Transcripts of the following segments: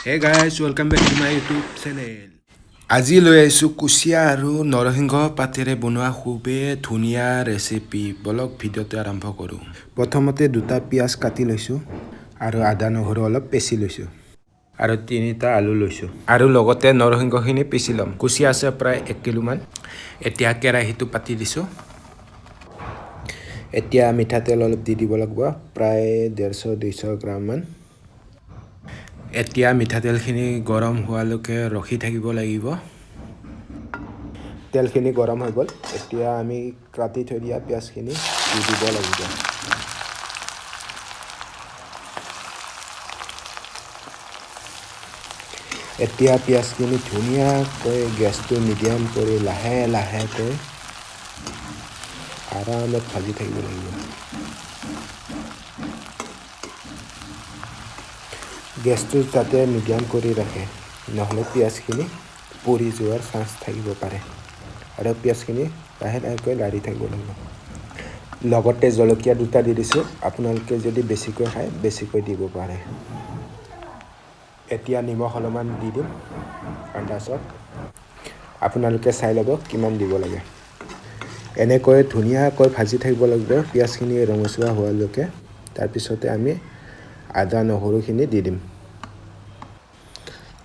Hey guys, welcome back to my YouTube channel. আজি লৈ আহিছোঁ কুচিয়া আৰু নৰসিংহ পাতেৰে বনোৱা খুবেই ধুনীয়া ৰেচিপি। বলক ভিডিঅ'টো আৰম্ভ কৰোঁ। প্ৰথমতে দুটা পিঁয়াজ কাটি লৈছোঁ আৰু আদা নহৰু অলপ পেচি লৈছোঁ আৰু 3টা আলু লৈছোঁ আৰু লগতে নৰসিংহখিনি পিচি ল'ম। কুচিয়া আছে প্ৰায় 1 কিলোমান। এতিয়া কেৰাহীটো পাতি দিছোঁ। এতিয়া মিঠাতেল অলপ দি দিব লাগিব, প্ৰায় 150-200 গ্ৰামমান। এতিয়া মিঠাতেলখিনি গৰম হোৱালৈকে ৰখি থাকিব লাগিব। তেলখিনি গৰম হৈ গ'ল। এতিয়া আমি কাটি থৈ দিয়া পিঁয়াজখিনি দি দিব লাগিব। এতিয়া পিঁয়াজখিনি ধুনীয়াকৈ গেছটো মিডিয়াম কৰি লাহে লাহেকৈ আৰামত ভাজি থাকিব লাগিব। গেছটো যাতে মিডিয়াম কৰি ৰাখে, নহ'লে পিঁয়াজখিনি পুৰি যোৱাৰ চান্স থাকিব পাৰে। আৰু পিঁয়াজখিনি লাহে লাহেকৈ লাৰি থাকিব লাগিব। লগতে জলকীয়া দুটা দি দিছোঁ। আপোনালোকে যদি বেছিকৈ খায় বেছিকৈ দিব পাৰে। এতিয়া নিমখ অলপমান দি দিম আন্দাজত। আপোনালোকে চাই ল'ব কিমান দিব লাগে। এনেকৈ ধুনীয়াকৈ ভাজি থাকিব লাগিব পিঁয়াজখিনি ৰঙচুৱা হোৱালৈকে। তাৰপিছতে আমি আদা নহৰুখিনি দি দিম।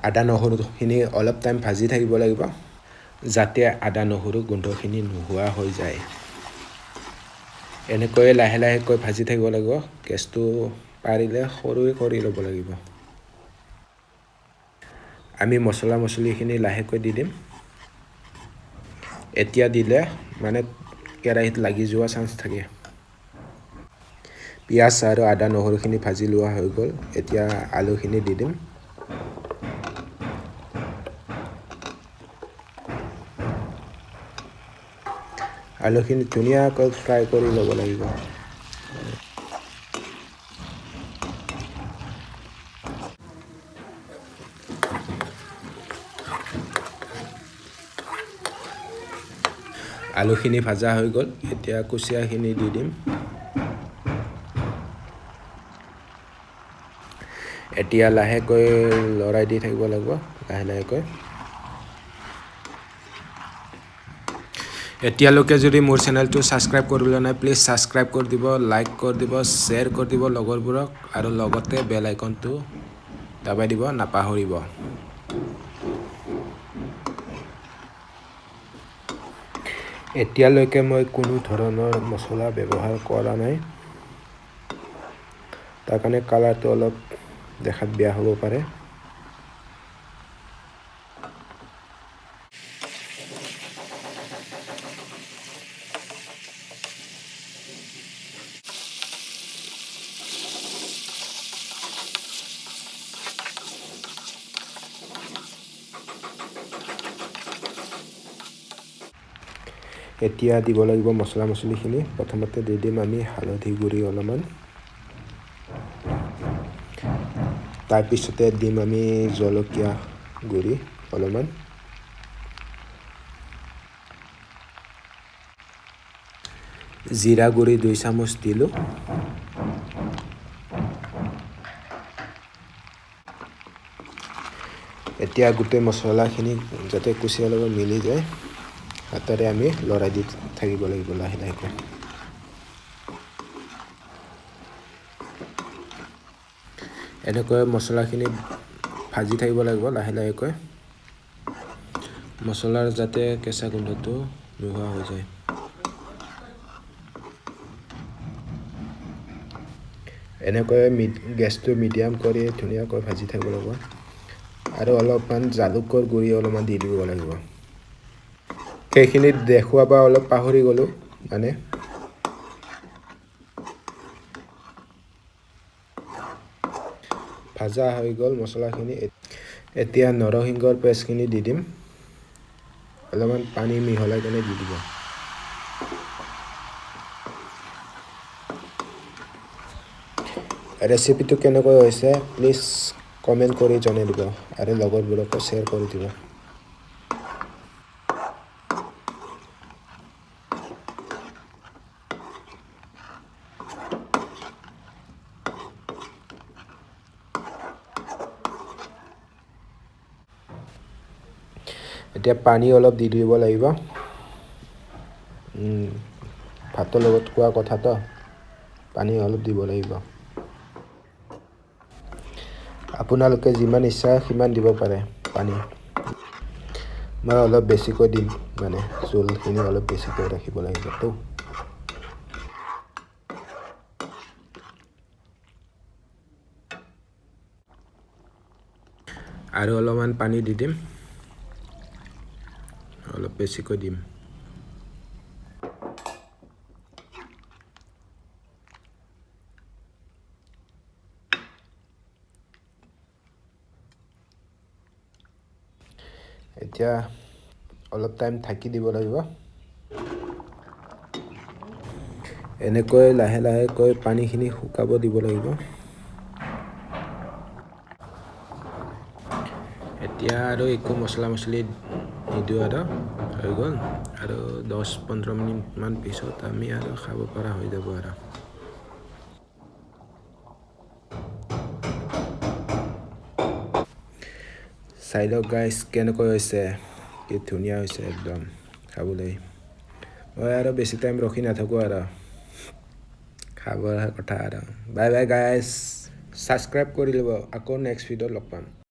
আদা নহৰুখিনি অলপ টাইম ভাজি থাকিব লাগিব, যাতে আদা নহৰু গোন্ধখিনি নোহোৱা হৈ যায়। এনেকৈ লাহে লাহেকৈ ভাজি থাকিব লাগিব। গেছটো পাৰিলে সৰুৱে কৰি ল'ব লাগিব। আমি মছলিখিনি লাহেকৈ দি দিম। এতিয়া দিলে মানে কেৰাহীত লাগি যোৱা চান্স থাকে। পিঁয়াজ আৰু আদা নহৰুখিনি ভাজি লোৱা হৈ গ'ল। এতিয়া আলুখিনি দি দিম। আলুখিনি ধুনীয়াকৈ ফ্ৰাই কৰি ল'ব লাগিব। আলুখিনি ভাজা হৈ গ'ল। এতিয়া কুচিয়াখিনি দি দিম। এতিয়া লাহেকৈ লৰাই দি থাকিব লাগিব, লাহে লাহেকৈ। এতিয়ালৈকে যদি মোৰ চেনেলটো ছাবস্ক্ৰাইব কৰি লোৱা নাই, প্লিজ ছাবস্ক্ৰাইব কৰি দিব, লাইক কৰি দিব, শ্বেয়াৰ কৰি দিব লগৰবোৰক আৰু লগতে বেল আইকনটো দাবাই দিব নাপাহৰিব। এতিয়ালৈকে মই কোনো ধৰণৰ মছলা ব্যৱহাৰ কৰা নাই। তাৰ কাৰণে কালাৰটো অলপ দেখাত বেয়া হ'ব পাৰে। এতিয়া দিব লাগিব মছলিখিনি। প্ৰথমতে দি দিম আমি হালধি গুড়ি অলপমান। তাৰপিছতে দিম আমি জলকীয়া গুড়ি অলপমান। জিৰা গুড়ি 2 চামুচ দিলোঁ। এতিয়া গোটেই মছলাখিনি যাতে কুচিয়াৰ লগত মিলি যায়, হাতেৰে আমি লৰাই দি থাকিব লাগিব লাহে লাহেকৈ। এনেকৈ মছলাখিনি ভাজি থাকিব লাগিব লাহে লাহেকৈ। মছলাৰ যাতে কেঁচা গোন্ধটো নোহোৱা হৈ যায়। এনেকৈ গেছটো মিডিয়াম কৰি ধুনীয়াকৈ ভাজি থাকিব লাগিব। আৰু অলপমান জালুকৰ গুড়ি অলপমান দি দিব লাগিব। সেইখিনিত দেখুৱাব অলপ পাহৰি গ'লোঁ মানে। ভাজা হৈ গ'ল মছলাখিনি। এতিয়া নৰসিংহৰ পেষ্টখিনি দি দিম। অলপমান পানী মিহলাই কেনে দি দিব। ৰেচিপিটো কেনেকৈ হৈছে প্লিজ কমেণ্ট কৰি জনাই দিব আৰু লগৰবোৰকো শ্বেয়াৰ কৰি দিব। এতিয়া পানী অলপ দি দিব লাগিব ভাতৰ লগত খোৱা কথাটো পানী অলপ দিব লাগিব আপোনালোকে যিমান ইচ্ছা সিমান দিব পাৰে পানী মই অলপ বেছিকৈ দিম মানে জোলখিনি অলপ বেছিকৈ ৰাখিব লাগিবতো আৰু অলপমান পানী দি দিম অলপ বেছিকৈ দিম এতিয়া অলপ টাইম ঢাকি দিব লাগিব এনেকৈ লাহে লাহেকৈ পানীখিনি শুকাব দিব লাগিব এতিয়া আৰু একো মছলা মছলি নিদিওঁ আৰু হৈ গ'ল আৰু 10-15 মিনিটমান পিছত আমি আৰু খাব পৰা হৈ যাব আৰু চাই লওক গাইজ কেনেকৈ হৈছে কি ধুনীয়া হৈছে একদম খাবলৈ মই আৰু বেছি টাইম ৰখি নাথাকোঁ আৰু খাবৰ কথা আৰু বাই বাই গাইজ ছাবস্ক্ৰাইব কৰি ল'ব আকৌ নেক্সট ভিডিঅ'ত লগ পাম